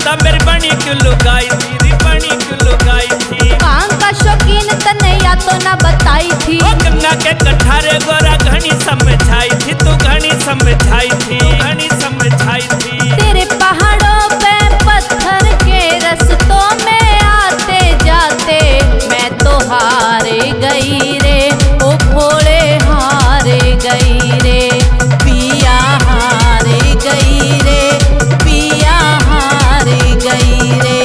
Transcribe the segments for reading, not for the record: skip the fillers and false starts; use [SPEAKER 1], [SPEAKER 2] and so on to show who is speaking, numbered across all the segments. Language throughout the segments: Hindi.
[SPEAKER 1] बता मेरी बनी क्यों लुगाई थी, बनी क्यों लुगाई थी।
[SPEAKER 2] काम का शौकीन तने या तो ना बताई थी।
[SPEAKER 1] ओ गंगा के कठारे गोरा घनी समझाई थी, तू घनी समझाई थी, घनी समझाई थी।
[SPEAKER 2] तेरे पहाड़ों पे पत्थर के रस्तों में आते जाते मैं तो हार गई रे, ओ भोले हार गई रे, पिया हार गई रे, पिया हार गई रे।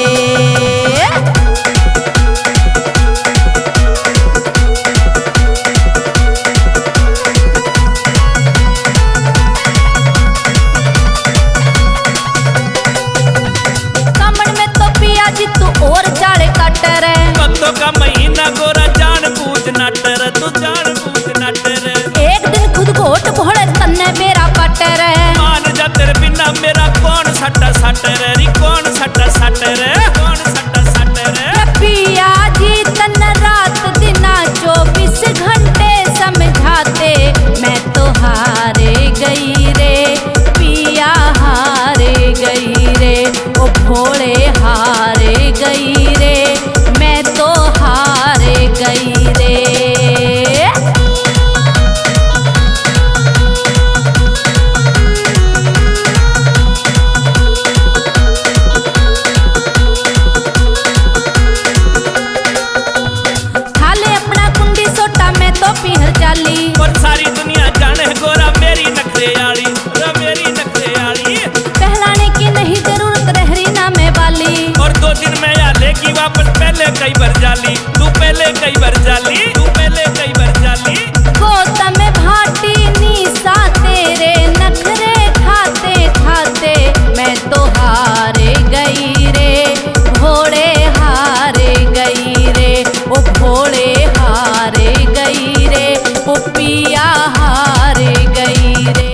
[SPEAKER 2] कमर में तो पिया जी तू और जाड़े काट रे।
[SPEAKER 1] पत्तों का महीना गोरा जान बूझ नटर, तू जान बूझ नटर।
[SPEAKER 2] एक दिन खुद घोट भोले तन्ने मेरा काट रे।
[SPEAKER 1] मान जा तेरे बिना मेरा कौन सटा सटर रे, कौन सटा सटर रे, कौन सटा सटर रे।
[SPEAKER 2] पिया जी तन रात दिना 24 घंटे समझाते मैं तो हार गई रे, पिया हार गई रे, ओ भोले हार गई रे, मैं तो हार गई रे। थाले अपना कुंडी सोटा में तो पीहर चाली।
[SPEAKER 1] और सारी दुनिया जाने गोरा मेरी नखरे आली, गोरा मेरी नखरे आली।
[SPEAKER 2] पहलाने की नहीं जरूरत रहरी ना में वाली।
[SPEAKER 1] और 2 दिन में या लेगी वापस पहले कई बार जाली, तू पहले कई बार जाली, तू पहले कई बार जाली।
[SPEAKER 2] गोतम भाटी निशा तेरे नखरे खाते खाते मैं तो हार गई रे, भोले हार गई रे, ओ भोले हार गई रे, ओ पिया हार गई रे।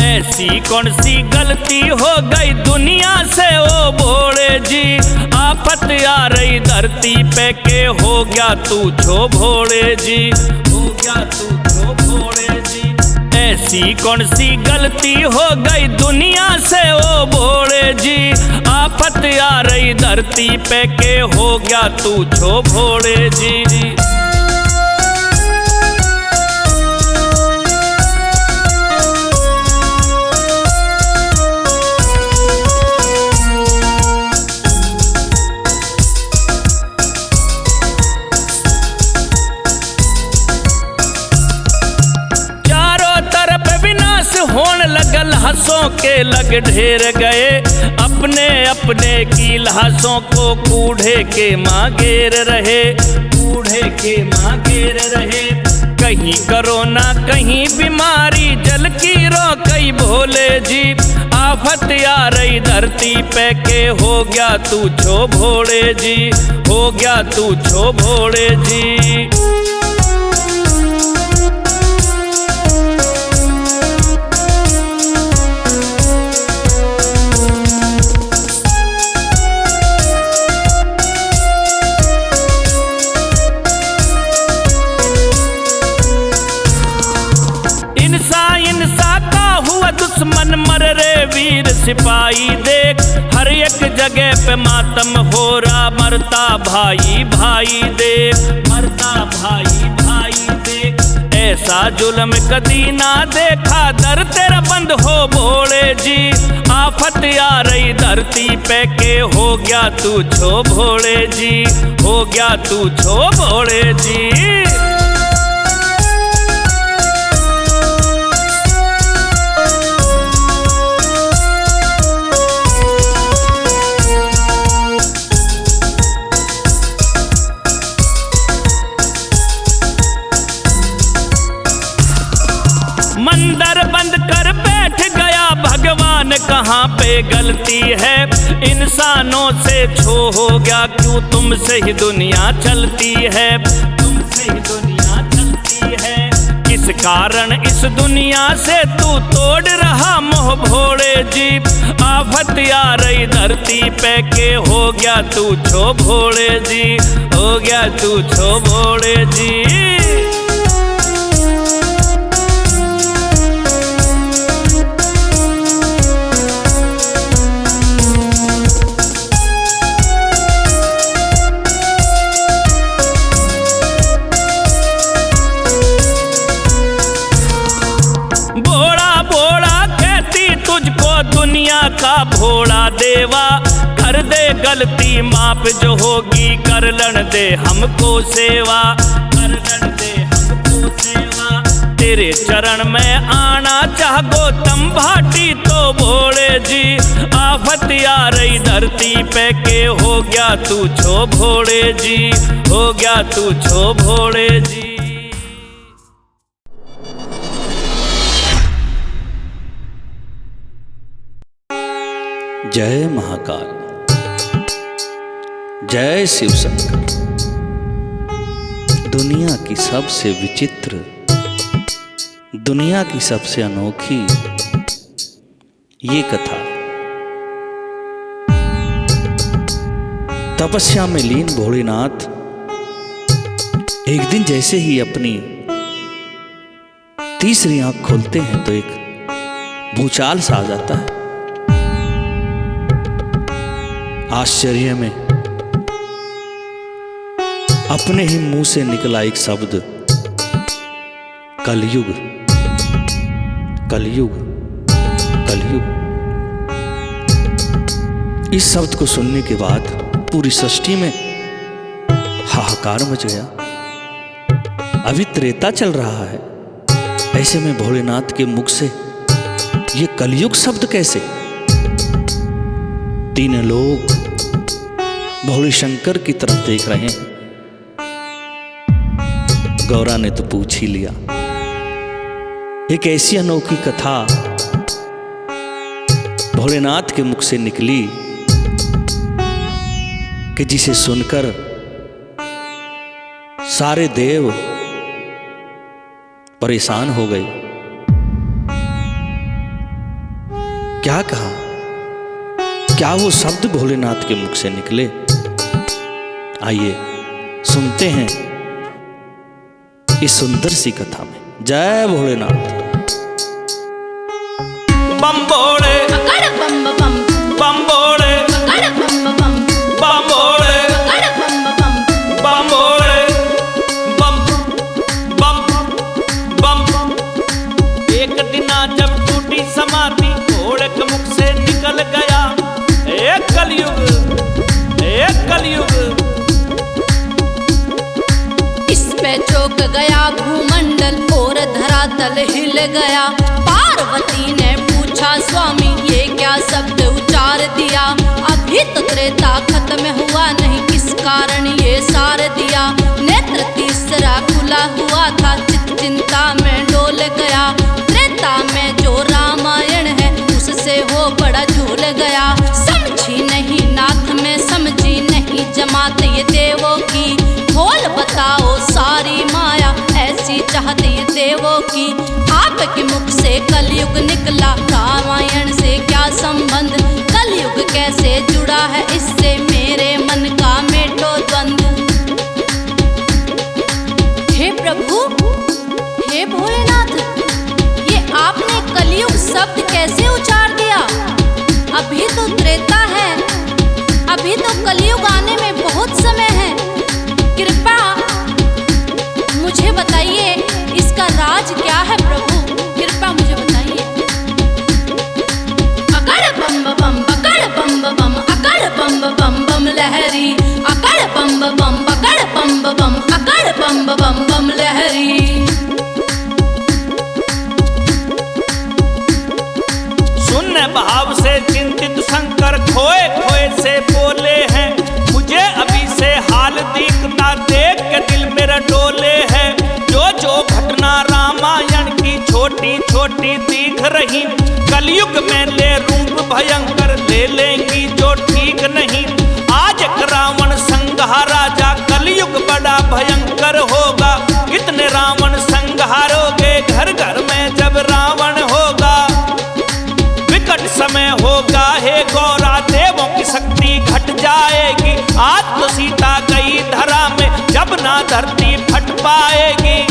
[SPEAKER 1] ऐसी कौन सी गलती हो गई दुनिया से ओ भोले जी, आफत आ रही धरती पे के हो गया तू छो भोले जी, हो गया तू छो भोले जी। ऐसी कौन सी गलती हो गई दुनिया से ओ भोले जी, आफत आ रही धरती पे के हो गया तू छो भोले जी। होने लगल हंसों के लग ढेर गए, अपने अपने की लाशों को कूढ़े के मांगेर रहे, कूढ़े के मांगेर रहे। कहीं कोरोना कहीं बीमारी जल की रो कई भोले जी, आफत आ रही धरती पे के हो गया तू छो भोले जी, हो गया तू छो भोले जी। दुश्मन मर रे वीर सिपाही देख, हर एक जगह पे मातम हो रहा, मरता भाई भाई देख, मरता भाई भाई देख। ऐसा जुल्म कदी ना देखा, दर तेरा बंद हो भोले जी, आफत आ रही धरती पे के हो गया तू छो भोले जी, हो गया तू छो भोले जी। मंदिर बंद कर बैठ गया भगवान, कहाँ पे गलती है इंसान इंसानों से छो हो गया, क्यों तुमसे ही दुनिया चलती है, तुमसे ही दुनिया चलती है। किस कारण इस दुनिया से तू तोड़ रहा मोह भोले जी, आफत आ रही धरती पे के हो गया तू छो भोले जी, हो गया तू छो भोले जी। दुनिया का भोला देवा, कर दे गलती माप जो होगी, कर लन दे हमको सेवा, कर लन दे हमको सेवा। तेरे चरण में आना चाह गौतम भाटी तो भोले जी, आफत आ रही धरती पे के हो गया तू छो भोले जी, हो गया तू छो भोले जी।
[SPEAKER 3] जय महाकाल, जय शिव शंकर। दुनिया की सबसे विचित्र, दुनिया की सबसे अनोखी ये कथा तपस्या में लीन भोलेनाथ एक दिन जैसे ही अपनी तीसरी आंख खोलते हैं तो एक भूचाल सा आ जाता है। आश्चर्य में अपने ही मुंह से निकला एक शब्द, कलयुग, कलयुग, कलयुग। इस शब्द को सुनने के बाद पूरी सृष्टि में हाहाकार मच गया। अभी त्रेता चल रहा है, ऐसे में भोलेनाथ के मुख से ये कलयुग शब्द कैसे? तीन लोग भोले शंकर की तरफ देख रहे हैं। गौरा ने तो पूछ ही लिया। एक ऐसी अनोखी कथा भोलेनाथ के मुख से निकली कि जिसे सुनकर सारे देव परेशान हो गए। क्या कहा? क्या वो शब्द भोलेनाथ के मुख से निकले? आइए सुनते हैं इस सुंदर सी कथा में। जय भोलेनाथ।
[SPEAKER 1] बम भोले,
[SPEAKER 2] बम बम
[SPEAKER 1] बम भोले,
[SPEAKER 2] बम बम
[SPEAKER 1] बम भोले, बम भोले, बम बम बम। एक दिना जब टूटी समाधि भोले के मुख से निकल गया, एक कलयुग, एक कलयुग।
[SPEAKER 2] इस पे चौंक गया भूमंडल और धरातल हिल गया। पार्वती ने पूछा स्वामी ये क्या शब्द उचार दिया? अभी तो त्रेता खत्म हुआ नहीं, किस कारण ये सार दिया? नेत्र तीसरा खुला हुआ था, चिंता में डोल गया। त्रेता में जो रामायण है उससे वो बड़ा झूल गया। समझी नहीं नाथ में, समझी नहीं जमात ये देवों की। खोल बताओ सारी माया ऐसी चाहती ये देवों की। आपके मुख से कलयुग निकला, रामायण से क्या संबंध? कलयुग कैसे जुड़ा है इससे? मेरे मन का मेटो द्वंद। हे प्रभु, हे भोलेनाथ, ये आपने कलयुग शब्द कैसे उचार दिया? अभी तो त्रेता है, अभी तो कलयुग आने में बहुत समय है। कृपा मुझे बताइए इसका राज क्या है प्रभु? कृपा मुझे बताइए। अकड़ बम बम बकड़ बम बम, अकड़ बम बम बम लहरी, अकड़ बम बम बकड़ बम बम, अकड़ बम बम बम लहरी।
[SPEAKER 1] शून्य भाव से चिंतित शंकर खोए खोए से बोले हैं, मुझे अभी से हाल दिखता देख के दिल मेरा डोले है। जो जो घटना रामायण की छोटी छोटी दिख रही, कलयुग में ले रूप भयंकर ले लेंगी जो ठीक नहीं। आज एक रावण संहार राजा, कलयुग बड़ा भयंकर होगा। कितने रावण संहारोगे, घर घर में जब रावण होगा। विकट समय होगा हे गौरा, देवों की शक्ति घट जाएगी। आज तो सीता गई धरा में, जब ना धरती फट पाएगी।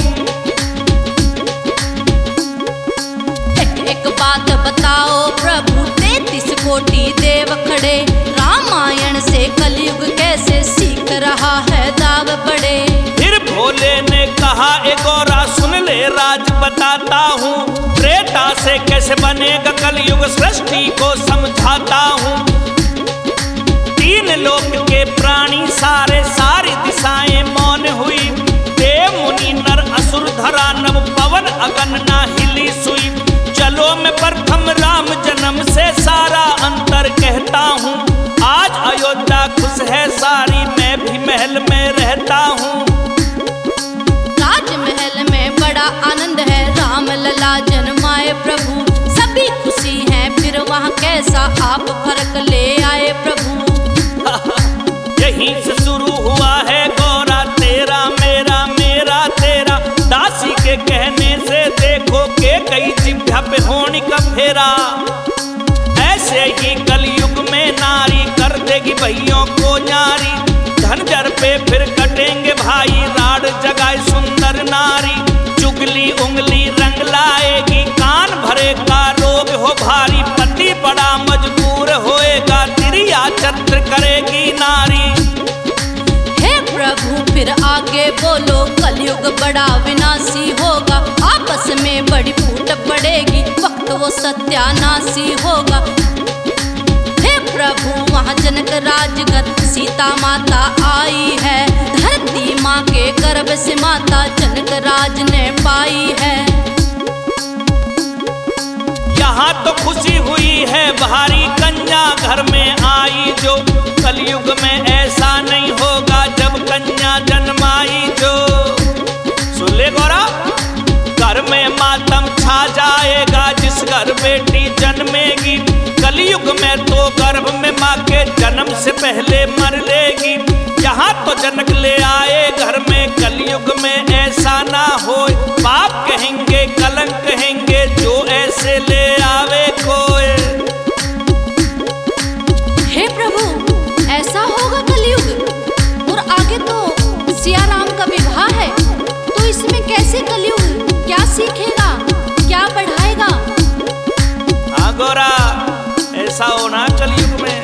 [SPEAKER 2] एक बात बताओ प्रभु, 33 कोटि देव खड़े, रामायण से कलयुग कैसे सीख रहा है दाव बड़े।
[SPEAKER 1] फिर भोले ने कहा ए गौरा सुन ले राज बताता हूँ, त्रेता से कैसे बनेगा कलयुग सृष्टि को समझाता हूँ। 3 लोक के प्राणी सारे, सारी दिशाएं मौन हुई। देव मुनि नर असुर धरा, नभ पवन अगन ना हिली सुई। चलो मैं प्रथम राम जन्म से सारा अंतर कहता हूँ। आज अयोध्या खुश है सारी, मैं भी महल में रहता हूँ।
[SPEAKER 2] राजमहल में बड़ा आनंद है, राम लला जन्माए प्रभु। सभी खुशी हैं, फिर वहाँ कैसा आप फर्क ले आए प्रभु।
[SPEAKER 1] यहीं से शुरू हुआ है गौरा, तेरा मेरा मेरा तेरा। दासी के कहने से देखो के कई जिभ्या पे होनी का फेरा। ऐसे ही कलयुग में नारी कर देगी भइयों को न्यारी। धनजर पे फिर कटेंगे भाई, राड जगाए सुंदर नारी। चुगली उंगली रंग लाएगी, कान भरे का रोग हो भारी। पति बड़ा मजबूर होएगा, तिरिया चत्र करेगी नारी।
[SPEAKER 2] हे प्रभु फिर आगे बोलो, कलयुग बड़ा विनाशी होगा। आपस में बड़ी फूट पड़ेगी, वक्त वो सत्यानाशी होगा। हे प्रभु वहाँ जनक राजगर, सीता माता आई है। धरती माँ के गर्भ से माता जनक राज ने पाई है।
[SPEAKER 1] यहाँ तो खुशी हुई है भारी, कन्या घर में आई जो। कलयुग में ऐसा नहीं होगा, जब कन्या जन्माई जो। सुन ले गौरा, घर में मातम छा जाएगा, जिस घर बेटी जन्मेगी। कलयुग में तो गर्भ में माँ के जन्म से पहले मर लेगी। यहाँ तो जनक ले आए घर में, कलयुग में ऐसा ना हो। पाप कहेंगे कलंक कहेंगे, जो ऐसे ले आवे कोई।
[SPEAKER 2] हे प्रभु ऐसा होगा कलयुग, और आगे तो सिया राम का विवाह है, तो इसमें कैसे कलयुग क्या सीखेगा, क्या बढ़ाएगा।
[SPEAKER 1] हाँ गौरा, ऐसा होना कलयुग में।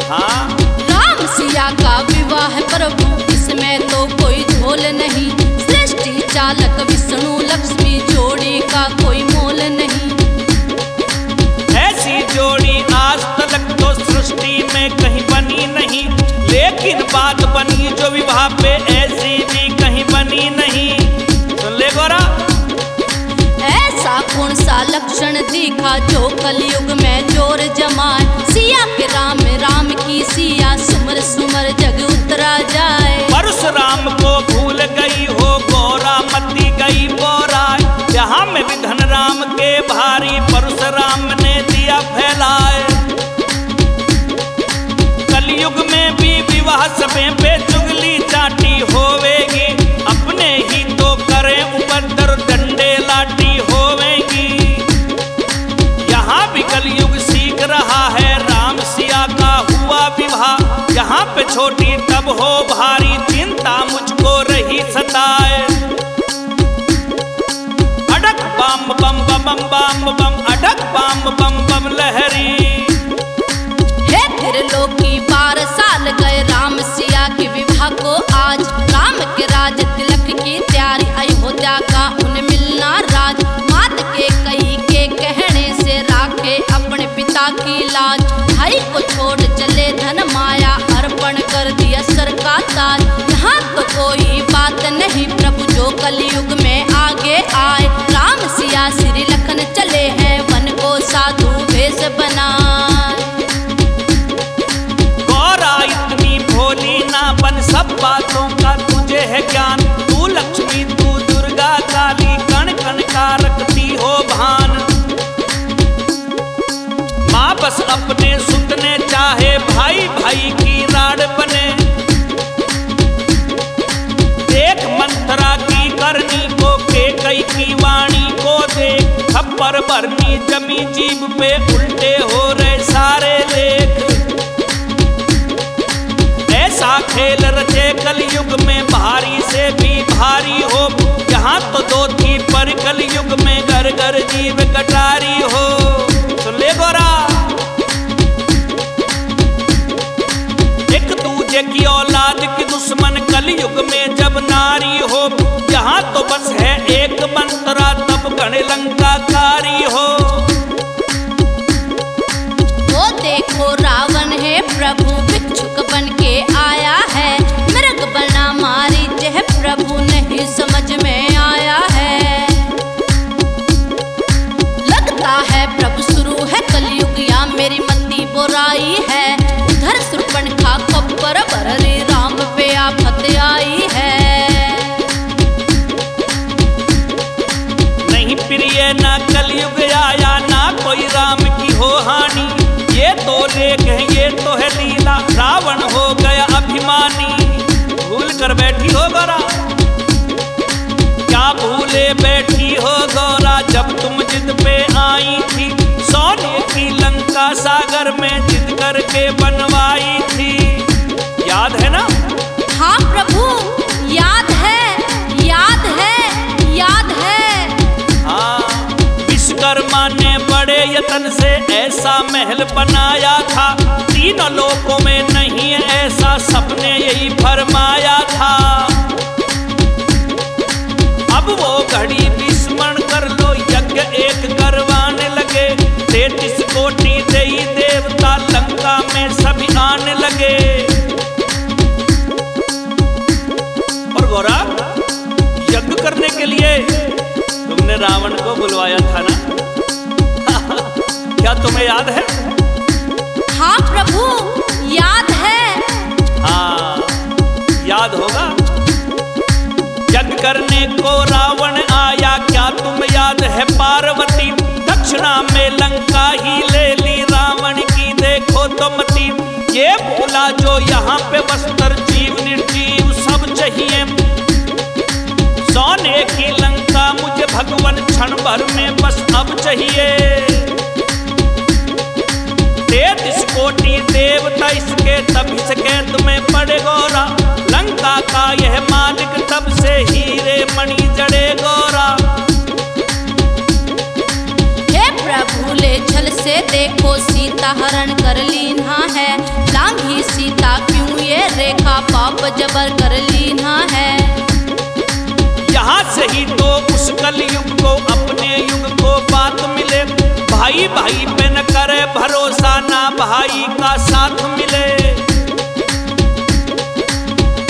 [SPEAKER 1] हाँ
[SPEAKER 2] राम सिया का विवाह प्रभु, इसमें तो कोई झोल नहीं। सृष्टि चालक विष्णु लक्ष्मी, जोड़ी का कोई मोल नहीं।
[SPEAKER 1] ऐसी जोड़ी आज तक तो सृष्टि में कहीं बनी नहीं। लेकिन बात बनी जो विवाह पे, ऐसी भी कहीं बनी नहीं। सुन ले गौरा,
[SPEAKER 2] ऐसा कौन सा लक्षण दिखा, जो कलयुग में जोर जमाए। सिया के राम, राम की सिया, सुमर सुमर जग उतरा जाए।
[SPEAKER 1] परशुराम को भूल गई हो गौरा, मती गई बोरा। यहाँ में भी धन राम के भारी, परशुराम ने दिया फैलाए। कलयुग में भी विवाह सभे पे चुगली चाटी होवेगी। अपने ही तो करें उपद्र, डंडे लाठी होवेगी। यहाँ भी कलयुग सीख रहा है, राम सिया का हुआ विवाह। यहाँ पे छोटी तब हो भारी, चिंता मुझको रही सताए। अडक बम बम बम बम बम, अडक बम बम बम लहरी।
[SPEAKER 2] हे त्रिलोकी 12 साल गए राम सिया के विवाह को आज। राम के राज तिलक की तैयारी, अयोध्या का उन्हें मिलना राज। मात के कही के कहने से राखे अपने पिता की लाज। भाई को छोड़ चले धन माया, अर्पण कर दिया सर का ताज। यहाँ तो कोई बात नहीं प्रभु, जो कलयुग में आगे आए। राम सिया श्री लखन चले हैं, वन को साधु भेष बनाए।
[SPEAKER 1] गौरा इतनी भोली ना बन, सब बातों का तुझे है ज्ञान। तू लक्ष्मी तू दुर्गा काली, कण कण का रखती हो भान। माँ बस अपने सुत चाहे भाई भाई की राड बने। देख मंथरा की करनी को, कैकई की वाणी को देख, थप्पड़ भरनी जमी जीभ पे, उल्टे हो रहे सारे लेख। ऐसा खेल रचे कलयुग में, भारी से भी भारी हो। यहाँ तो दो थी पर कलयुग में, घर घर जीव कटारी हो। सुन ले गोरा, एक दूजे की औलाद की दुश्मन कलयुग में जब नारी हो। यहाँ तो बस है एक मंत्रा, तब गण लंकाकारी हो।
[SPEAKER 2] वो देखो रावण है प्रभु, भिक्षुक बन के आया है। मृग बना मारी जह प्रभु, नहीं समझ में आया है। लगता है प्रभु शुरू है कलयुग, या मेरी मति बुराई है। उधर शूर्पणखा कब्बर भरली, राम पे आफत आई है।
[SPEAKER 1] नहीं प्रिय ना कलयुग आया, ना कोई राम की हो हानि। ये तो लेख है, ये तो है लीला, रावण हो गया अभिमानी। भूल कर बैठी हो गोरा, क्या भूले बैठी हो गोरा, जब तुम जिद पे आई थी। सोने की लंका सागर में जिद करके बनवाई थी। याद है ना?
[SPEAKER 2] हाँ प्रभु, याद है, याद है, याद है।
[SPEAKER 1] हाँ, विश्वकर्मा ने बड़े यत्न से ऐसा महल बनाया था। तीनों लोकों में नहीं ऐसा, सबने यही फरमाया था। अब वो घड़ी विस्मरण कर लो, यज्ञ एक करवाने लगे। 33 कोटि देई देवता लंका में सभी आने लगे। और गौरा, यज्ञ करने के लिए तुमने रावण को बुलवाया था ना? क्या तुम्हें याद है?
[SPEAKER 2] हाँ प्रभु, याद है।
[SPEAKER 1] हाँ, याद होगा। यज्ञ करने को रावण आया, क्या तुम याद है पार्वती? दक्षिणा में लंका ही ले ली रावण की, देखो तो मती। ये बोला जो यहाँ पे वस्त्र जीव निर्जीव सब चाहिए। सोने की लंका मुझे भगवान क्षण भर में बस अब चाहिए। 33 कोटि देवता इसके, तब इसके तुम्हें पड़े गोरा। लंका का यह मालिक, तब से हीरे मणि जड़े गोरा।
[SPEAKER 2] हे प्रभु ले छल से देखो, सीता हरण कर लीना है। लांघी सीता क्यों ये रेखा, पाप जबर कर लीना है।
[SPEAKER 1] यहाँ से ही तो उस कलयुग को, अपने युग को बात मिले। भाई भाई पे न करे भरोसा, ना भाई का साथ मिले।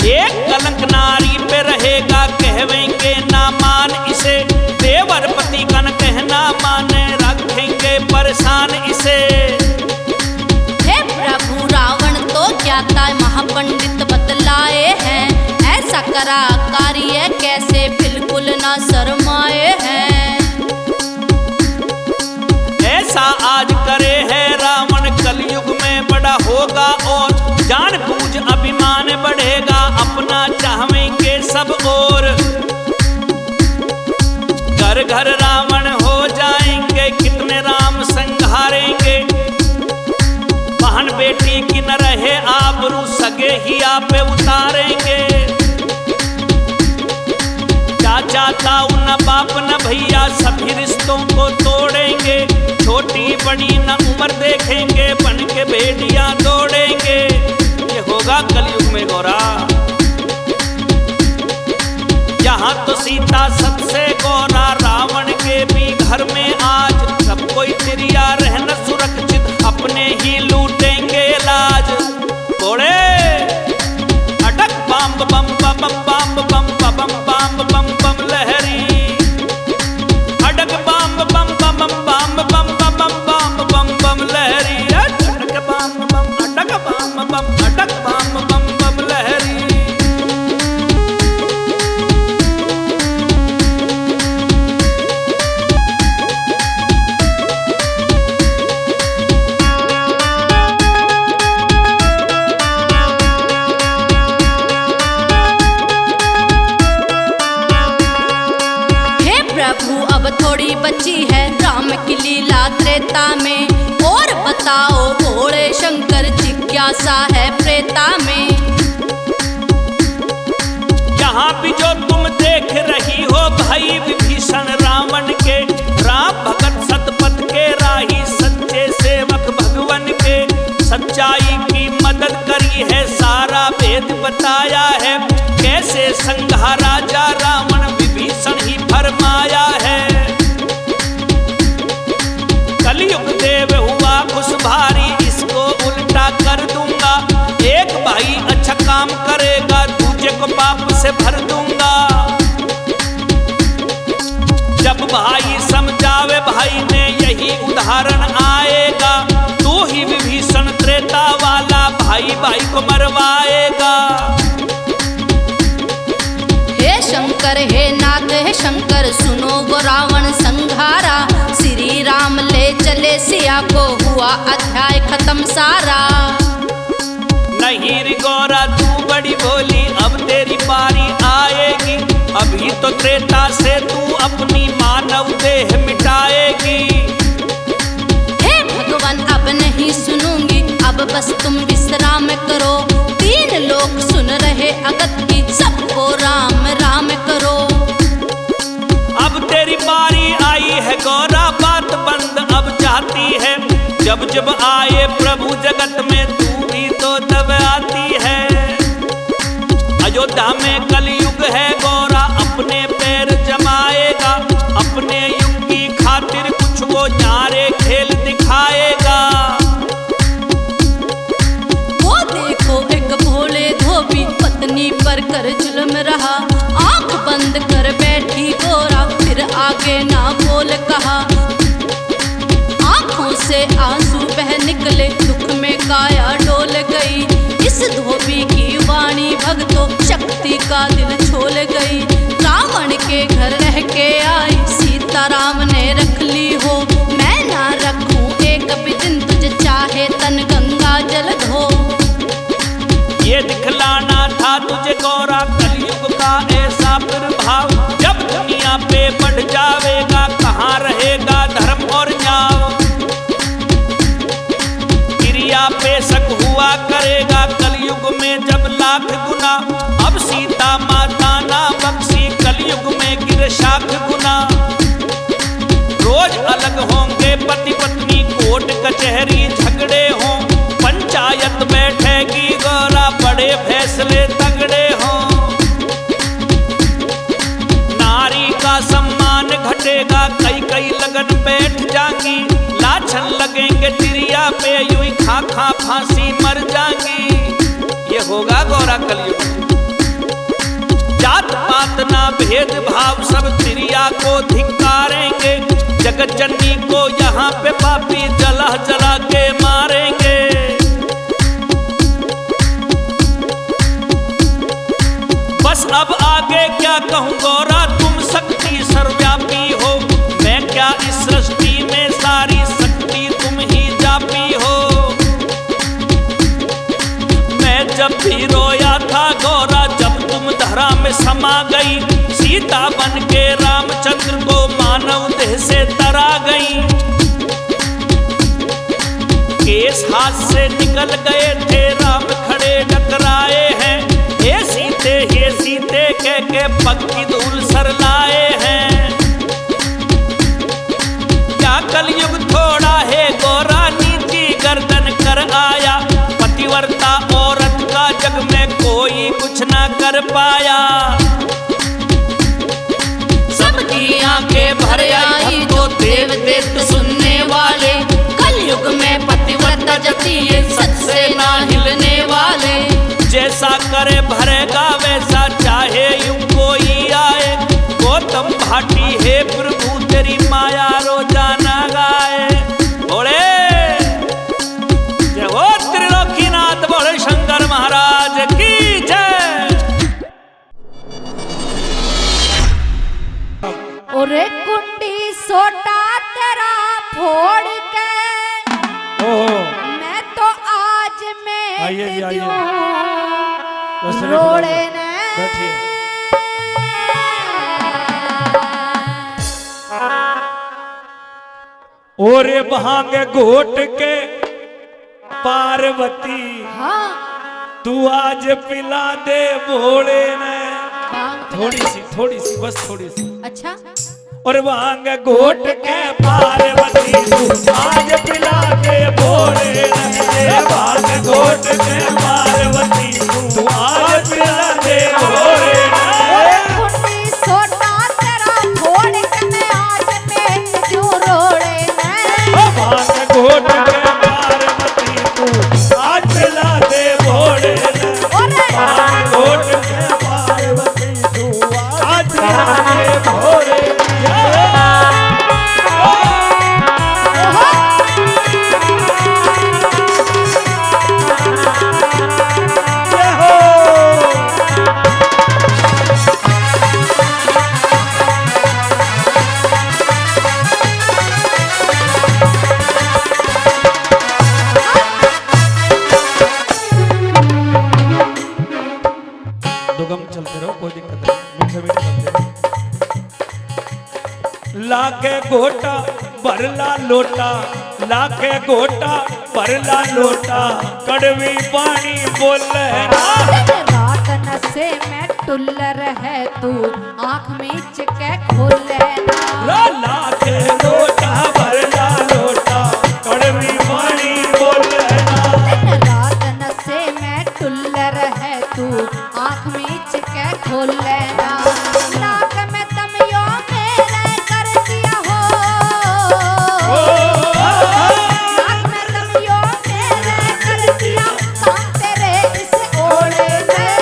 [SPEAKER 1] एक कलंक नारी पे रहेगा, कहवेंगे ना मान इसे। देवर पति का न कहना माने, रखेंगे परेशान इसे।
[SPEAKER 2] हे प्रभु रावण तो ज्ञाता महापंडित बतलाए हैं। ऐसा करा कार्य कैसे, बिल्कुल ना शर्माए हैं।
[SPEAKER 1] ऐसा आज करे है रावण, कलयुग में बड़ा होगा और जान बूझ अभिमान बढ़ेगा। अपना चाहेंगे सब और, घर घर रावण हो जाएंगे। कितने राम संहारेंगे, बहन बेटी की न रहे आबरू, सगे ही आप पे उतारेंगे। चाचा ताऊ न बाप न भैया, सभी रिश्तों को तोड़ेंगे। छोटी बड़ी न उम्र देखेंगे, बन के भेड़िया दौड़ेंगे। ये होगा कलयुग में गौरा। यहाँ तो सीता सबसे गौरा, रावण के भी घर में आज। सब कोई तिरिया रहना सुरक्षित, अपने ही लूटेंगे लाज। घोड़े अटक बम बम बम बम बम बम बम बम बम लहरी। अटक बम बम बम बम बम बम बम बम बम लहरी। अटक बम बम, अटक बम बम, अटक बम बम बम लहरी।
[SPEAKER 2] रची है राम की लीला त्रेता में। और बताओ भोले शंकर जिज्ञासा है प्रेता में।
[SPEAKER 1] यहाँ भी जो तुम देख रही हो भाई विभीषण रावण के, राम भगत सतपथ के राही सच्चे सेवक भगवन के। सच्चाई की मदद करी है सारा वेद बताया है, कैसे संघा राजा रावण विभीषण ही फरमाया है। कलयुग देव हुआ खुश भारी, इसको उल्टा कर दूंगा। एक भाई अच्छा काम करेगा, दूसरे को पाप से भर दूंगा। जब भाई समझावे भाई ने यही उदाहरण आएगा। तू ही विभीषण त्रेता वाला भाई भाई को मरवाएगा।
[SPEAKER 2] हे शंकर हे नाथ हे शंकर सुनो वो रावण संघारा। श्री राम ले चले सिया को हुआ अध्याय खत्म सारा।
[SPEAKER 1] नहीं रे गौरा तू बड़ी भोली, अब तेरी बारी आएगी। अभी तो त्रेता से तू अपनी मानव देह मिटाएगी।
[SPEAKER 2] हे भगवान अब नहीं सुनूंगी, अब बस तुम विश्राम करो। तीन लोग सुन रहे अगत की, सबको राम राम करो।
[SPEAKER 1] अब तेरी बारी आई है गौरा, बात बंद अब चाहती है। जब जब आए प्रभु जगत में तू भी तो तब आती है। अयोध्या में कलयुग है गौरा, अपने पैर जमाएगा। अपने युग की खातिर कुछ वो न्यारे खेल दिखाएगा।
[SPEAKER 2] वो देखो एक भोले धोबी पत्नी पर कर जुल्म रहा। आंख बंद कर बैठी गोरा, फिर आगे ना बोल कहा। आंखों से आंसू बह निकले, दुख में काया डोल गई। इस धोबी की वाणी भक्तों शक्ति का दिल छोल गई। रावण के घर रह के आई सीता राम ने रख ली हो। मैं ना रखूं एक भी दिन तुझे, चाहे तन गंगा जल धो।
[SPEAKER 1] ये दिखलाना था तुझे गौरा कलयुग का ऐसा प्रभाव। जब दुनिया पे बढ़ जावेगा, कहाँ रहेगा धर्म और न्याय। क्रिया पे शक हुआ करेगा कलयुग में जब लाख गुना। अब सीता माता ना बख्शी, कलयुग में गिर शाख गुना। रोज अलग होंगे पति पत्नी, कोर्ट कचहरी झगड़े हों। पंचायत बैठेगी गौरा, बड़े फैसले तगड़े हों। नारी का सम्मान घटेगा, कई कई लगन बैठ जाएंगी। लाछन लगेंगे तिरिया पे, यूं ही खा खा फांसी मर जाएंगी। ये होगा गौरा कलयुग। जात पात ना भेद भाव, सब तिरिया को धिक्कारेंगे। जगत जननी को यहाँ पे पापी जला जला के मारेंगे। बस अब आगे क्या कहूँ गौरा, तुम शक्ति सर्वव्यापी हो। मैं क्या इस सृष्टि में सारी शक्ति तुम ही जापी हो। मैं जब भी रोया था गौरा, जब तुम धरा में समा गई। सीता बन के रामचंद्र को मानव देह से तरा गई। केस हाथ से निकल गए थे, राम खड़े टकराए हैं। हे सीते कह के पग की धूल सर लाए हैं। क्या कलयुग थोड़ा है गौरा, नीची गर्दन कर आया। पतिव्रता औरत का जग में कोई कुछ ना कर पाया।
[SPEAKER 2] सबकी आंखें भर आई जो देवते तो सुनने वाले। कलयुग में पतिव्रता जती है, सच से ना हिलने वाले।
[SPEAKER 1] जैसा करे भरेगा वैसा, चाहे यूं कोई आए। गौतम भाटी है प्रभु तेरी माया रोजाना गाए। भोले जय हो त्रिलोकीनाथ भोले शंकर महाराज की जय।
[SPEAKER 2] ओरे कुंडी सोटा तेरा फोड़ के, मैं तो आज
[SPEAKER 4] आइए जी,
[SPEAKER 2] में
[SPEAKER 4] आइए।
[SPEAKER 2] दूं रोड़े ने।
[SPEAKER 4] और भांग घोट के पार्वती
[SPEAKER 2] हाँ
[SPEAKER 4] तू आज पिला दे भोले ने।
[SPEAKER 2] भांग
[SPEAKER 4] थोड़ी सी बस थोड़ी सी।
[SPEAKER 2] अच्छा
[SPEAKER 4] और भांग घोट के पार्वती तू आज पिला दे भोले ने। भांग घोट के पार्वती तू आज पिला दे भोले ने।
[SPEAKER 2] कुंडी सोटा तेरा फोड़ के मैं आज में क्यों रोड़े ने।
[SPEAKER 4] भांग घोट के पार्वती तू आज पिला दे भोले ने। भांग घोट के पार्वती तू आज पिला दे भोले ने। जय हो। दुगम चलते रहो, कोई दिक्कत नहीं, मीठे मीठे चलते रहो। लाके गोटा भरला लोटा, लाके गोटा भरला लोटा, कड़वी पानी बोले ना।
[SPEAKER 2] रात नशे में टुल्लर है तू आँख मीच के खोले ना।
[SPEAKER 4] लाके गोटा भरला लोटा, कड़वी पानी बोले ना।
[SPEAKER 2] रात नशे में टुल्लर है तू आँख मीच के खोले ना। नाक में तमियो मेरे कर दिया हो। नाक में तमियो मेरे कर दिया काम तेरे इस ओढ़े में।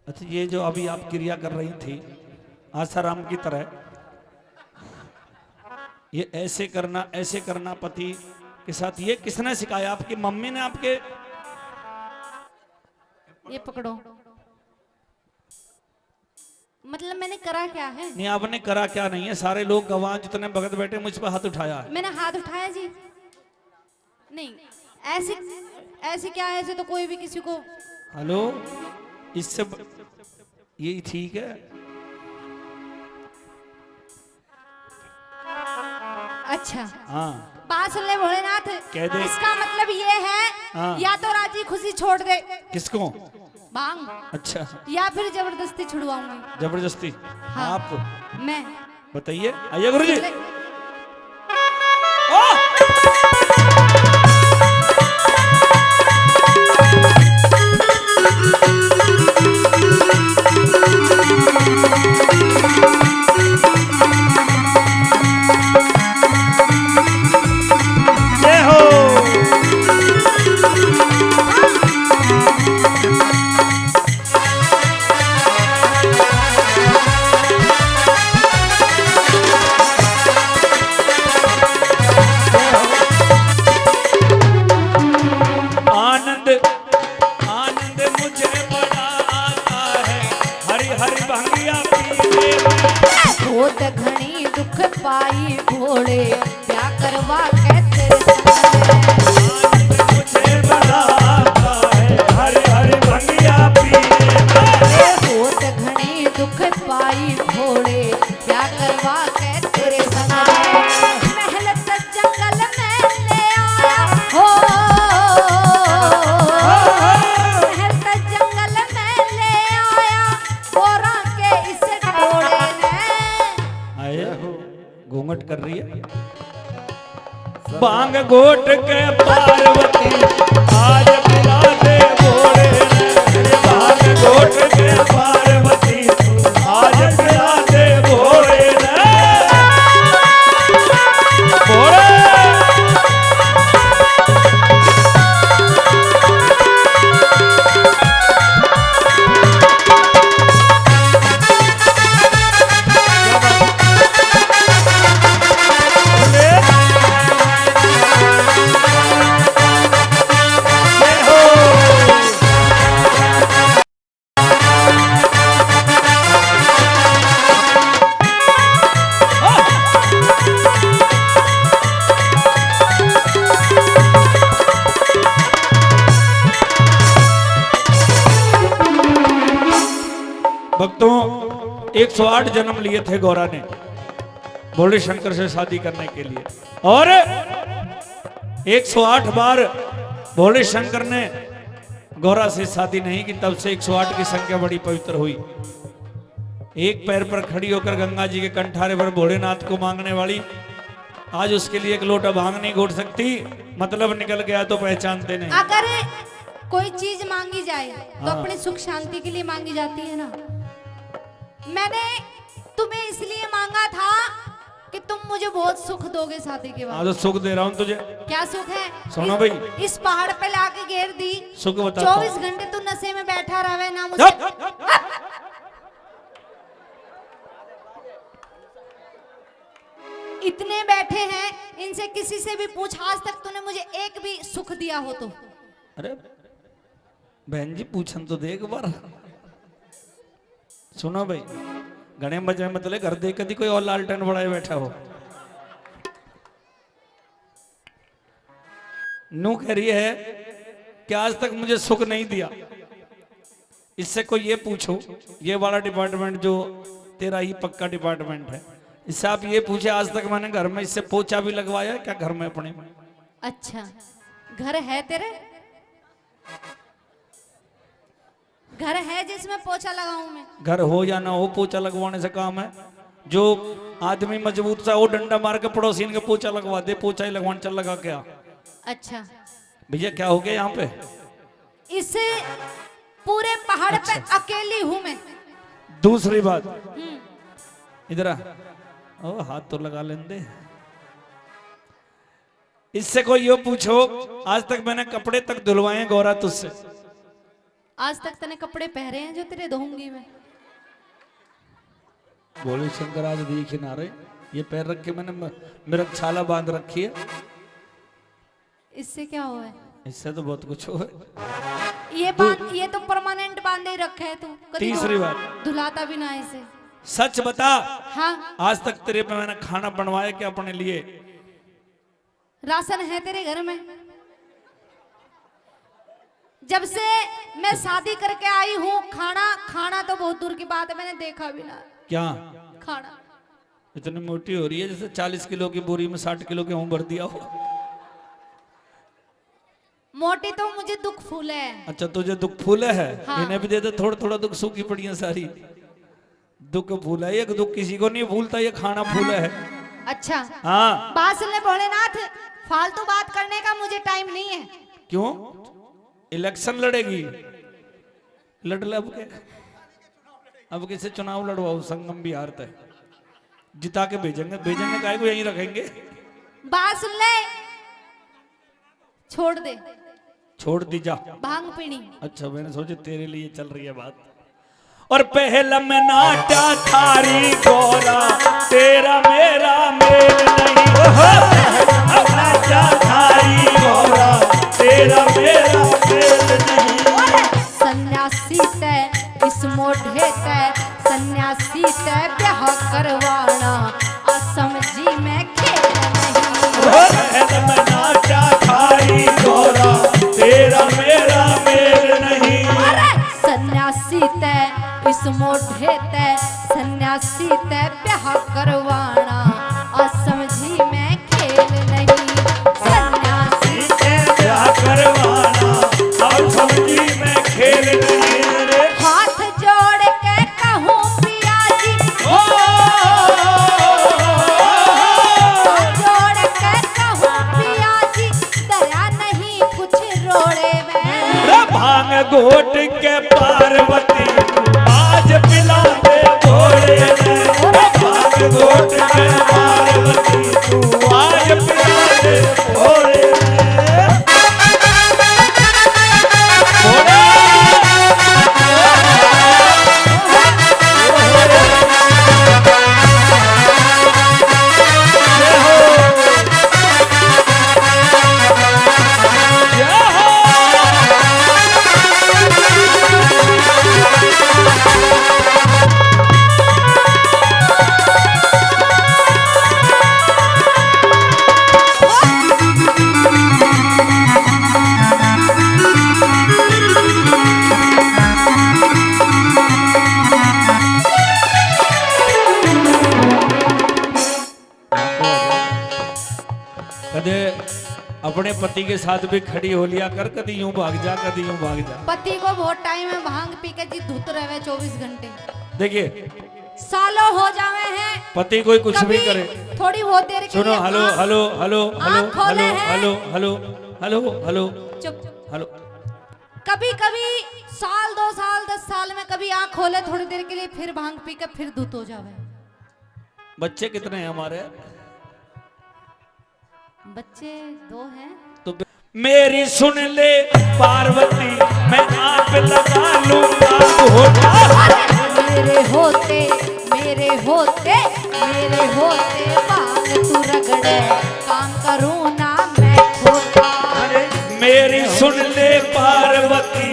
[SPEAKER 4] अच्छा, ये जो अभी आप क्रिया कर रही थी आसाराम की तरह, ये ऐसे करना पति के साथ, ये किसने सिखाया? आपकी मम्मी ने आपके?
[SPEAKER 2] ये पकड़ो। मतलब मैंने करा क्या है?
[SPEAKER 4] नहीं, आपने करा क्या नहीं है, सारे लोग गवाह जितने भगत बैठे मुझ पर हाथ उठाया है।
[SPEAKER 2] मैंने हाथ उठाया जी? नहीं, ऐसे ऐसे क्या है? ऐसे तो कोई भी किसी को।
[SPEAKER 4] हेलो, इससे यही ठीक है।
[SPEAKER 2] अच्छा,
[SPEAKER 4] हाँ,
[SPEAKER 2] बात सुन ले भोलेनाथ।
[SPEAKER 4] कह दे।
[SPEAKER 2] इसका मतलब ये है
[SPEAKER 4] हाँ।
[SPEAKER 2] या तो राजी खुशी छोड़ दे
[SPEAKER 4] किसको?
[SPEAKER 2] भांग,
[SPEAKER 4] अच्छा,
[SPEAKER 2] या फिर जबरदस्ती छुड़वाऊंगी।
[SPEAKER 4] जबरदस्ती?
[SPEAKER 2] हाँ।
[SPEAKER 4] आप
[SPEAKER 2] मैं
[SPEAKER 4] बताइए। आइए गुरुजी।
[SPEAKER 2] ले-
[SPEAKER 4] जय हो। आनंद आनंद मुझे बड़ा आता है, हरी हरी भंगिया पीने में।
[SPEAKER 2] होत घनी दुख पाई भोले क्या करवा के तेरे संग।
[SPEAKER 4] आनंद मुझे बड़ा आता है, हरी हरी भंगिया पीने में।
[SPEAKER 2] होत घनी दुख पाई भोले क्या करवा के तेरे संग। महल तक जंगल में ले आया हो। महल तक जंगल में ले आया गोरा के इस टोले ने।
[SPEAKER 4] आए हो, घूंघट कर रही है। बांग घोट के पार्वती आज पिला दे भोले ने। बांग घोट के पार्वती आज पिला दे भोले ने। भोले जय हो। भक्तों, 108 जन्म लिए थे गौरा ने, भोले शंकर से शादी करने के लिए। और 108 बार भोले शंकर ने गौरा से शादी नहीं की, तब से 108 की संख्या बड़ी पवित्र हुई। एक पैर पर खड़ी होकर गंगा जी के कंठारे पर भोलेनाथ को मांगने वाली आज उसके लिए एक लोटा भांग नहीं घोट सकती। मतलब निकल गया तो पहचानते नहीं।
[SPEAKER 2] अगर कोई चीज मांगी जाए तो
[SPEAKER 4] हाँ।
[SPEAKER 2] अपनी सुख शांति के लिए मांगी जाती है ना। मैंने तुम्हें इसलिए मांगा था कि तुम मुझे बहुत सुख दोगे शादी के
[SPEAKER 4] हाँ
[SPEAKER 2] बाद।
[SPEAKER 4] तो सुख दे रहा हूँ तुझे।
[SPEAKER 2] क्या सुख है?
[SPEAKER 4] सुनो भाई,
[SPEAKER 2] इस पहाड़ पे लाके घेर दी,
[SPEAKER 4] सुख बताता हूँ।
[SPEAKER 2] 24 घंटे तू नशे में बैठा रहे ना मुझे। इतने बैठे हैं, इनसे किसी से भी पूछ, आज तक तूने मुझे एक भी सुख दिया हो तो?
[SPEAKER 4] अरे बहन जी पूछन तो दे एक बार। सुनो भाई, घने मजे में मतलब घर देख कभी कोई और लालटेन बढ़ाए बैठा हो। नू कह रही है कि आज तक मुझे सुख नहीं दिया। इससे कोई ये पूछो, ये वाला डिपार्टमेंट जो तेरा ही पक्का डिपार्टमेंट है, इससे आप ये पूछे आज तक मैंने घर में इससे पोछा भी लगवाया क्या घर में अपने में?
[SPEAKER 2] अच्छा, घर है तेरे? घर है जिसमें पोछा लगाऊं मैं?
[SPEAKER 4] घर हो या ना हो, पोछा लगवाने से काम है। जो आदमी मजबूत सा वो डंडा मार के पड़ोसी के पोछा लगवा दे, पोछा ही लगवाने चल लगा क्या? अच्छा भैया क्या हो गया यहाँ पे?
[SPEAKER 2] इस पूरे पहाड़ पे अकेली हूं मैं।
[SPEAKER 4] दूसरी बात, इधर आ। ओ हाथ तो लगा लेने दे। इससे कोई ये पूछो, आज तक मैंने कपड़े तक धुलवाए गौरा तुझसे?
[SPEAKER 2] आज तक तने कपड़े पहरे हैं जो तेरे धोऊंगी मैं?
[SPEAKER 4] भोले शंकर आज देख ना रहे, ये पैर रख के मैंने मेरा छाला बांध रखी है।
[SPEAKER 2] इससे क्या हुआ है?
[SPEAKER 4] इससे तो बहुत कुछ हो है।
[SPEAKER 2] ये तो परमानेंट बांधे ही रखे है तू।
[SPEAKER 4] तीसरी बात,
[SPEAKER 2] धुलाता भी ना इसे।
[SPEAKER 4] सच बता,
[SPEAKER 2] हाँ,
[SPEAKER 4] आज तक तेरे पे मैंने खाना बनवाया क्या अपने लिए?
[SPEAKER 2] राशन है तेरे घर में? जब से मैं शादी करके आई हूँ, खाना तो बहुत दूर की बात है, मैंने देखा भी ना। क्या खाना?
[SPEAKER 4] इतनी मोटी हो रही है जैसे 40 किलो की बोरी में 60 किलो गेहूं भर दिया हो।
[SPEAKER 2] मोटी तो मुझे दुख फूल है।
[SPEAKER 4] अच्छा तुझे दुख फूल है?
[SPEAKER 2] हाँ।
[SPEAKER 4] इन्हें भी दे दे थोड़ा थोड़ा दुख, सूखी पड़ी है सारी। दुख फूल है, एक दुख किसी को नहीं भूलता, ये खाना फूल है।
[SPEAKER 2] अच्छा
[SPEAKER 4] हाँ,
[SPEAKER 2] बात सुन ले भोलेनाथ, फालतू बात करने का मुझे टाइम नहीं है।
[SPEAKER 4] क्यों? इलेक्शन लड़ेगी? लड़ ले अब किसे चुनाव लड़वाओ, संगम बिहार तक जिता के भेजेंगे काहे को यहीं रखेंगे।
[SPEAKER 2] बात सुन ले, छोड़ दे।
[SPEAKER 4] छोड़ दी जा।
[SPEAKER 2] भांग पीनी।
[SPEAKER 4] अच्छा मैंने सोचा तेरे लिए चल रही है बात। और पहला में नाटा थारी गोरा, तेरा मेरा मेल नहीं। नाटा थारी गोरा, तेरा मेरा मेल नहीं।
[SPEAKER 2] सन्यासी तय इस मोढ़े तय, सन्यासी तय ब्याह करवाना, असमझी में खेल नहीं।
[SPEAKER 4] में नाटा थारी गोरा, तेरा मेरा मेल नहीं।
[SPEAKER 2] सन्यासी तय इस मोढ़े तय, सन्यासी तय ब्याह करवाना, असमझी में खेल नहीं। सन्यासी
[SPEAKER 4] तय ब्याह करवाना, असमझी में खेल नहीं।
[SPEAKER 2] हाथ जोड़ के कहूँ पिया जी, हाथ जोड़ के कहूँ पिया जी, दया नहीं कुछ रोड़े में।
[SPEAKER 4] भांग घोट के पार्वती आज पिला दे भोले ने। भांग घोट के पार्वती तू आज पिला दे भोले ने। भोले पति के साथ भी खड़ी हो लिया कर, कभी यूं भाग जा कभी यूं भाग जा।
[SPEAKER 2] पति को बहुत टाइम है भांग पी के जी धुत रहे 24 घंटे,
[SPEAKER 4] देखिए
[SPEAKER 2] सालों हो जावे हैं।
[SPEAKER 4] पति कोई कुछ भी
[SPEAKER 2] कभी
[SPEAKER 4] करे,
[SPEAKER 2] थोड़ी बहुत देर के
[SPEAKER 4] सुनो
[SPEAKER 2] लिए
[SPEAKER 4] हेलो
[SPEAKER 2] आँख-
[SPEAKER 4] हेलो हेलो हेलो
[SPEAKER 2] आँख खोले
[SPEAKER 4] हेलो
[SPEAKER 2] हैं।
[SPEAKER 4] हेलो हेलो हेलो हेलो
[SPEAKER 2] चुप चुप।
[SPEAKER 4] हेलो।
[SPEAKER 2] कभी कभी साल 2 साल 10 साल में कभी आँख खोले थोड़ी देर के लिए, फिर भांग पी के फिर धुत हो जावे।
[SPEAKER 4] बच्चे कितने हैं हमारे?
[SPEAKER 2] बच्चे 2 हैं।
[SPEAKER 4] तो मेरी सुन ले पार्वती, मैं आप लगा लूंगा घोटा।
[SPEAKER 2] मेरे होते मेरे होते मेरे होते भांग तू रगड़े, काम करूँ ना मैं खोटा।
[SPEAKER 4] मेरी सुन ले पार्वती,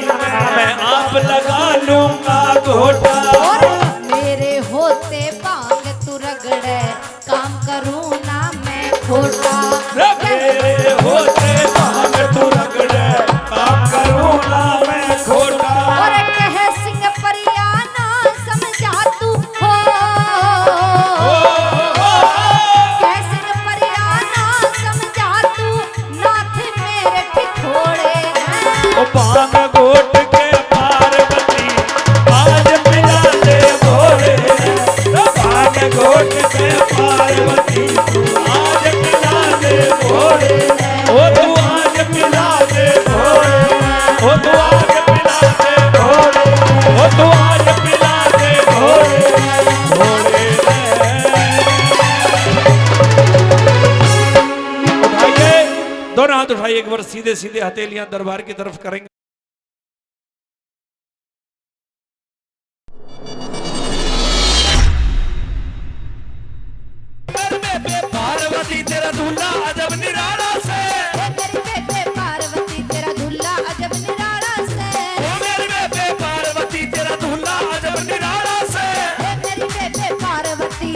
[SPEAKER 4] मैं आप लगा लूंगा घोटा।
[SPEAKER 2] और मेरे होते भांग तू रगड़े, काम करूँ ना मैं खोटा।
[SPEAKER 4] मेरे होते भांग तू रगड़े, काम करूं ना मैं खोटा।
[SPEAKER 2] और कहे सिंह परिया ना समझा तू हो, कहे सिंह परिया ना समझा तू, नाथ मेरे ठिठोड़े हैं।
[SPEAKER 4] ओ भांग घोट के पार्वती, आज पिला दे भोले। ओ भांग घोट के पार्वती, तू आज पिला दे भोले। ओ तू आज पिला दे भोले। ओ तू आज पिला दे भोले। ओ तू आज पिला दे भोले। भोले उठाइए दोनों हाथ उठाइए, एक बार सीधे सीधे हथेलियां दरबार की तरफ करेंगे। पार्वती तेरा दूल्हा अजब निराला से,
[SPEAKER 2] मेरी बेबे पार्वती तेरा दूल्हा अजब निराला से,
[SPEAKER 4] ओ मेरी बेबे पार्वती तेरा दूल्हा अजब निराला से।
[SPEAKER 2] मेरी बेबे पार्वती।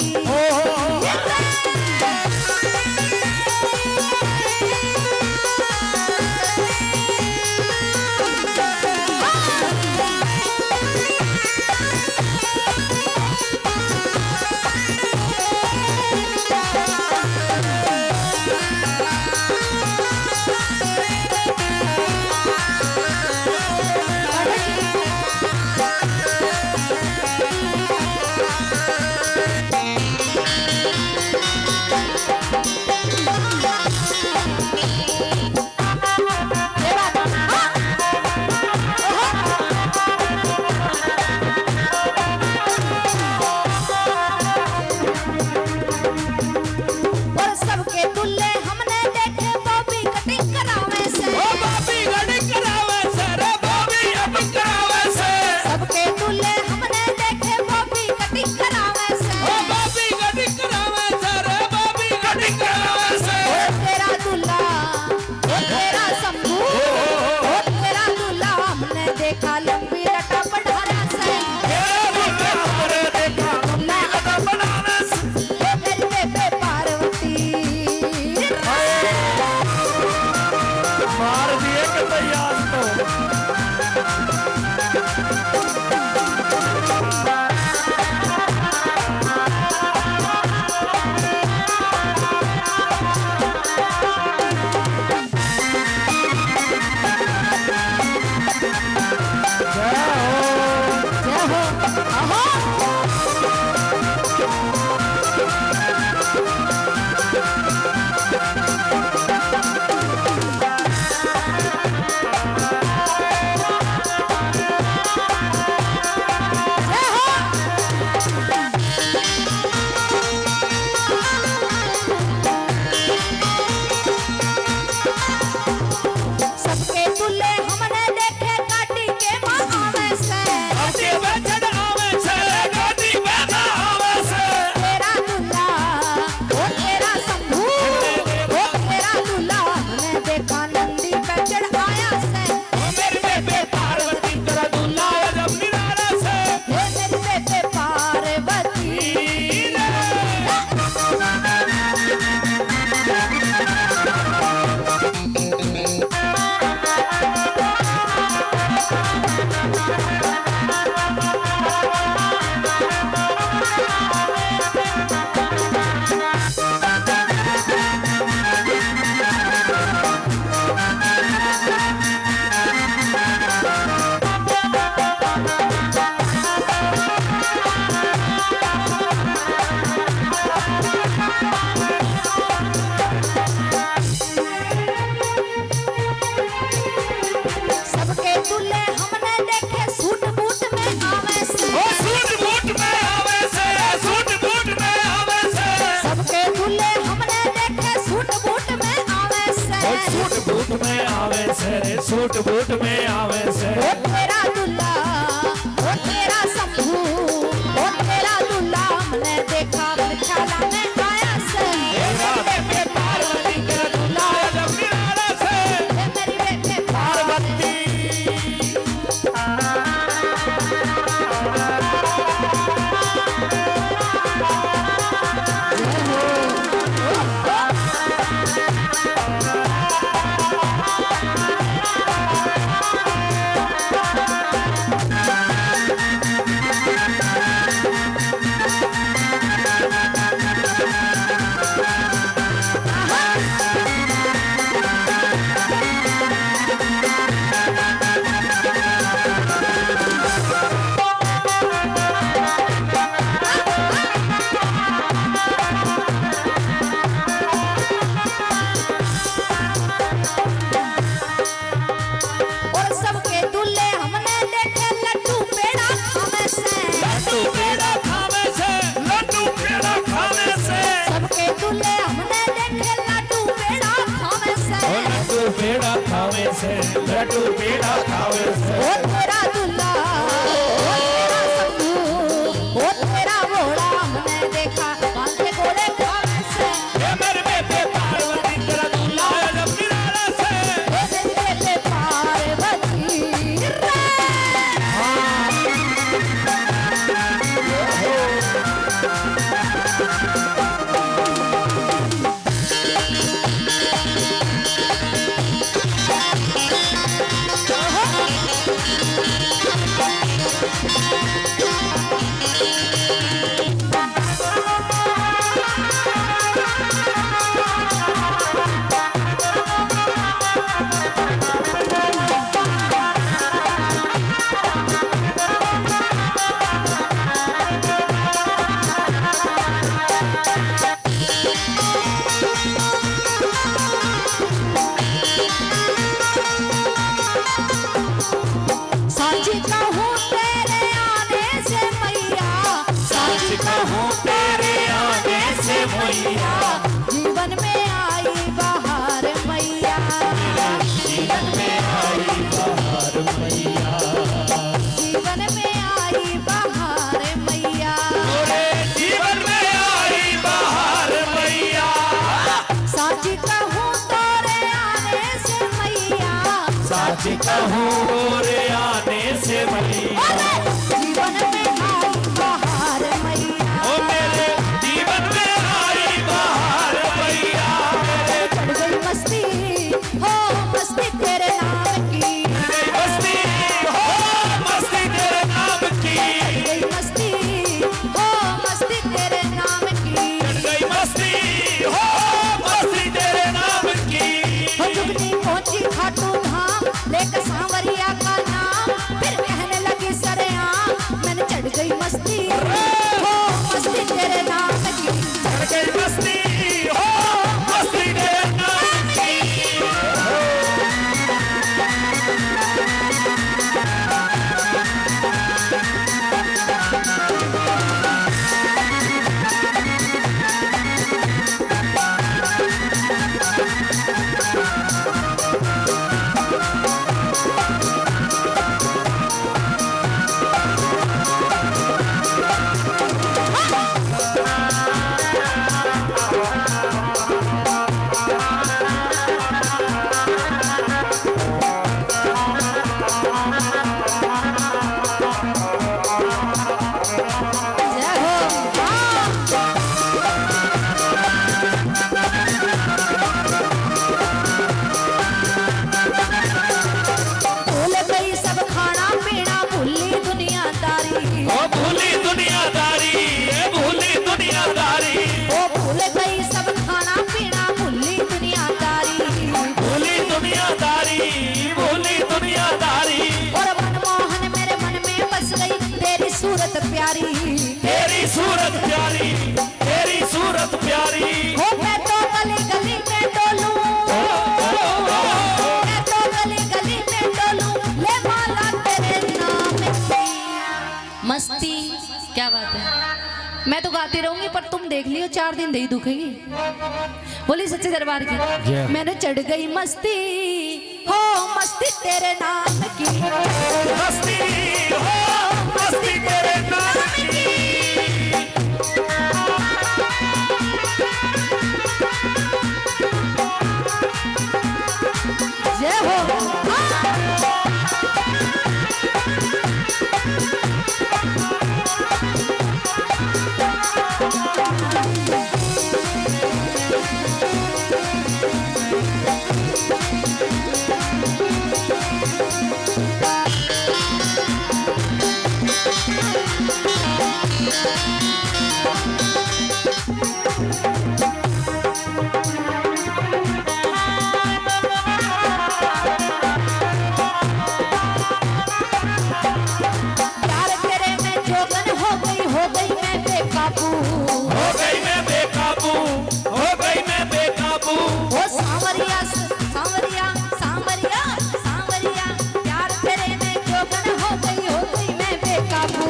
[SPEAKER 2] और सबके दुल्ले हमने देखे बॉबी कटिंग करावे से,
[SPEAKER 4] ओ बाबी गड़ी करावे से रे बाबी अब करावे से।
[SPEAKER 2] सबके दुल्ले हमने देखे बॉबी कटिंग करावे से।
[SPEAKER 4] ओ बाबी गड़ी करावे से रे बाबी गड़ी करावे से।
[SPEAKER 2] तेरा दूल्हा ओ तेरा शंभू, ओ तेरा दूल्हा हमने देखा लंबी लटा पढ़ाना से।
[SPEAKER 4] हमने देखा
[SPEAKER 2] मैं
[SPEAKER 4] अदब बनाने से।
[SPEAKER 2] मेरी बेबे पार्वती।
[SPEAKER 4] मार दिए कि तैयार तो।
[SPEAKER 2] जय हो आहा।
[SPEAKER 4] आवे से रे सूट बूट में आवे से
[SPEAKER 2] ओ तेरा दुल्ला ओ तेरा शंभू ओ तेरा दुल्ला हमने देखा बिछाला में आया से
[SPEAKER 4] तेरा बेटे पार्वती तेरा दूल्हा आया जब निराला से
[SPEAKER 2] ए मेरी बेटे
[SPEAKER 4] पार्वती
[SPEAKER 2] और सबके दुल्ले हमने देखे लड्डू पेड़ा खावे से
[SPEAKER 4] लड्डू पेड़ा खावे से लड्डू पेड़ा खावे से
[SPEAKER 2] सबके दुल्ले हमने देखे लड्डू पेड़ा खावे से
[SPEAKER 4] ओ लड्डू पेड़ा खावे से लड्डू पेड़ा खावे से
[SPEAKER 2] ओ तेरा दुल्ला ओ तेरा शंभू ओ तेरा घोड़ा हमने देखा बांधे घोड़े खावे से
[SPEAKER 4] ये मेरे बेटे पार्वती तेरा दूल्हा आया जब निराला से
[SPEAKER 2] ए मेरी बेटे पार्वती रे साची कहूँ तेरे आने से मैया साची कहूँ तेरे आने से मैया जीवन में आई बहार मैया
[SPEAKER 4] जीवन में आई बहार मैया
[SPEAKER 2] जीवन में आई बहार मैया
[SPEAKER 4] तोरे जीवन में आई बहार मैया
[SPEAKER 2] साची कहूँ तेरे आने से मैया
[SPEAKER 4] सच कहूँ रे आने से मैया
[SPEAKER 2] जीवन में आई बहार मैया
[SPEAKER 4] ओ मेरे जीवन में आई बहार मैया
[SPEAKER 2] चढ़ गई मस्ती हो मस्ती तेरे नाम की
[SPEAKER 4] गई मस्ती हो मस्ती तेरे नाम की
[SPEAKER 2] गई मस्ती हो मस्ती तेरे नाम की
[SPEAKER 4] गई मस्ती हो मस्ती तेरे नाम की
[SPEAKER 2] हो जुगनी पहुंची खाटू धाम लेकर सांवरिया का नाम फिर कहने लगी सरेआम मैंने चढ़ गई मस्ती हो मस्ती तेरे नाम की
[SPEAKER 4] गई मस्ती हो मस्ती तेरे नाम की
[SPEAKER 2] जय हो हाँ। भूल गई सब खाना पीना भूली दुनियादारी
[SPEAKER 4] ओ भूली दुनियादारी ए भूली दुनियादारी
[SPEAKER 2] ओ भूल गई सब खाना पीना भूली दुनियादारी
[SPEAKER 4] भूली दुनियादारी भूली दुनियादारी
[SPEAKER 2] और मनमोहन मेरे मन में बस गई तेरी सूरत प्यारी
[SPEAKER 4] तेरी सूरत प्यारी तेरी सूरत प्यारी
[SPEAKER 2] हो मैं तो गली गली में डोलूं मैं तो गली गली में डोलूं ले माला तेरे नाम की मस्ती क्या बात है मैं तो गाती रहूंगी पर तुम देख लियो 4 दिन दही दुखेगी बोली सच्चे दरबार की
[SPEAKER 4] जय।
[SPEAKER 2] मैंने चढ़ गई मस्ती हो तेरे नाम की,
[SPEAKER 4] मस्ती हो मस्ती तेरे नाम की।
[SPEAKER 2] जय हो। प्यार तेरे में जोगन हो गई मैं बेकाबू,
[SPEAKER 4] हो गई मैं बेकाबू, हो गई मैं बेकाबू।
[SPEAKER 2] ओ सांवरिया सांवरिया सांवरिया सांवरिया, प्यार तेरे में जोगन हो गई मैं बेकाबू,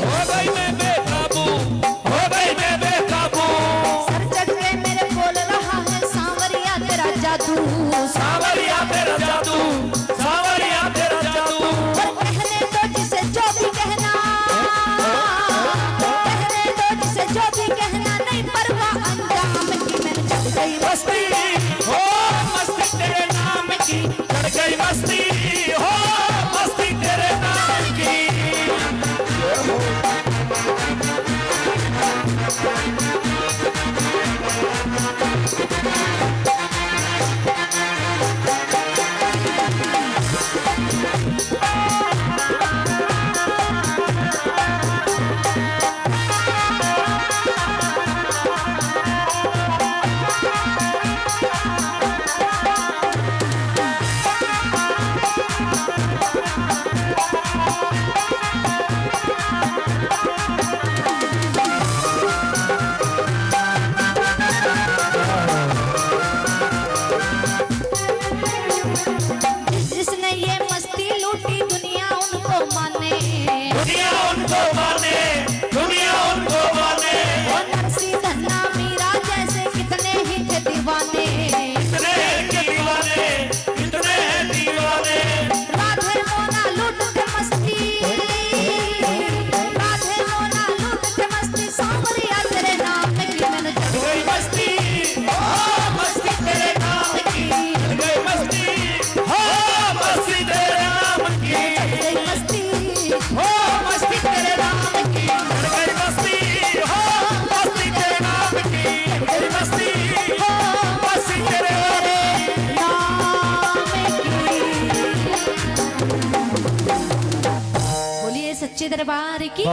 [SPEAKER 4] हो गई मैं बेकाबू, हो गई मैं बेकाबू।
[SPEAKER 2] सर चढ़ के मेरे बोल रहा है सांवरिया तेरा जादू,
[SPEAKER 4] सांवरिया तेरा जादू, सांवरिया तेरा जादू।
[SPEAKER 2] पर कहने दो जिसे जो भी कहना, कहने दो जिसे जो भी कहना, नहीं परवाह अंजाम की, मैंने चढ़ गई
[SPEAKER 4] मस्ती हो मस्ती तेरे नाम की, चढ़ गई मस्ती हो मस्ती तेरे नाम की।
[SPEAKER 2] जिसने ये मस्ती लूटी दुनिया उनको माने,
[SPEAKER 4] दुनिया उनको माने, दुनिया उनको माने।
[SPEAKER 2] वो नरसी धन्ना मीरा जैसे कितने ही थे दीवाने,
[SPEAKER 4] कितने के दीवाने, कितने हैं दीवाने।
[SPEAKER 2] राधे मोना लूट के मस्ती, राधे मोना लूट के मस्ती, सांवरिया तेरे नाम की, मैंने
[SPEAKER 4] चढ़ गई मस्ती हो मस्ती तेरे नाम की, चढ़ गई मस्ती हो मस्ती तेरे नाम की,
[SPEAKER 2] गई मस्ती
[SPEAKER 4] हो मस्ती तेरे नाम की, चढ़ गई मस्ती हो मस्ती तेरे नाम की, चढ़ गई मस्ती हो मस्ती तेरे
[SPEAKER 2] नाम की। बोलिए सच्चे दरबार की।